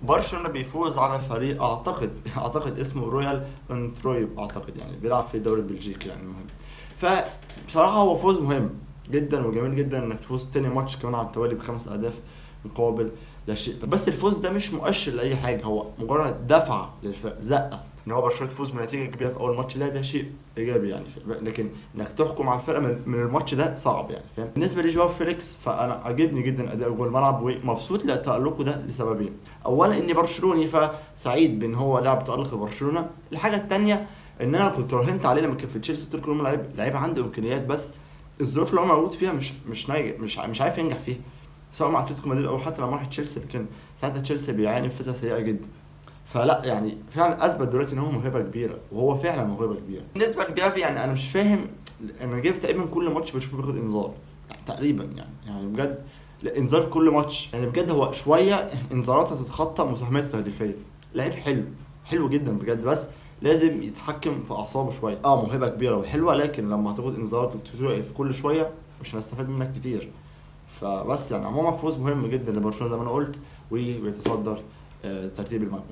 برشلونه بيفوز على فريق اعتقد اسمه رويال انترويب، اعتقد يعني بيلعب في الدوري البلجيكي يعني المهم. فبصراحه هو فوز مهم جدا وجميل جدا انك تفوز تاني ماتش كمان على التوالي ب5 اهداف مقابل لا شيء. بس الفوز ده مش مؤشر لاي حاجه، هو مجرد دفعه للفرق، زقه ان هو برشلونه تفوز بنتيجه كبيره في اول ماتش، لا ده شيء ايجابي يعني. لكن انك تحكم على الفرقه من الماتش ده صعب يعني، فاهم. بالنسبه لجواو فيليكس فانا عجبني جدا اداء جوه الملعب ومبسوط لتالقه ده لسببين. اولا اني برشلوني فسعيد بان هو لاعب تالق برشلونه. الحاجه الثانيه ان انا كنت راهنت عليه لما كان في تشيلسي، قلت لكم لعيب عنده امكانيات، بس الظروف اللي هو موجود فيها مش ناجح، مش عارف ينجح فيها، سواء مع اتلتيكو مدريد او حتى لما راح تشيلسي. كان ساعتها تشيلسي بيعاني في فتره سيئه جدا. فلا يعني فعلا اثبت دلوقتي ان هو موهبه كبيره، وهو فعلا موهبه كبيره. بالنسبه لجافي يعني انا مش فاهم، انا جافي تقريبا كل ماتش بشوفه بياخد انذار يعني تقريبا يعني بجد. لا انذار كل ماتش يعني بجد، هو شويه انذارات هتتخطى مساهماته التهديفيه. لعيب حلو، حلو جدا بجد، بس لازم يتحكم في اعصابه شويه. موهبه كبيره وحلوه، لكن لما هتاخد انذارات وتوقف كل شويه مش هنستفاد منك كتير. فبس يعني عموما فوز مهم جدا لبرشلونه زي ما انا قلت، وبيتصدر ترتيب المجموعه.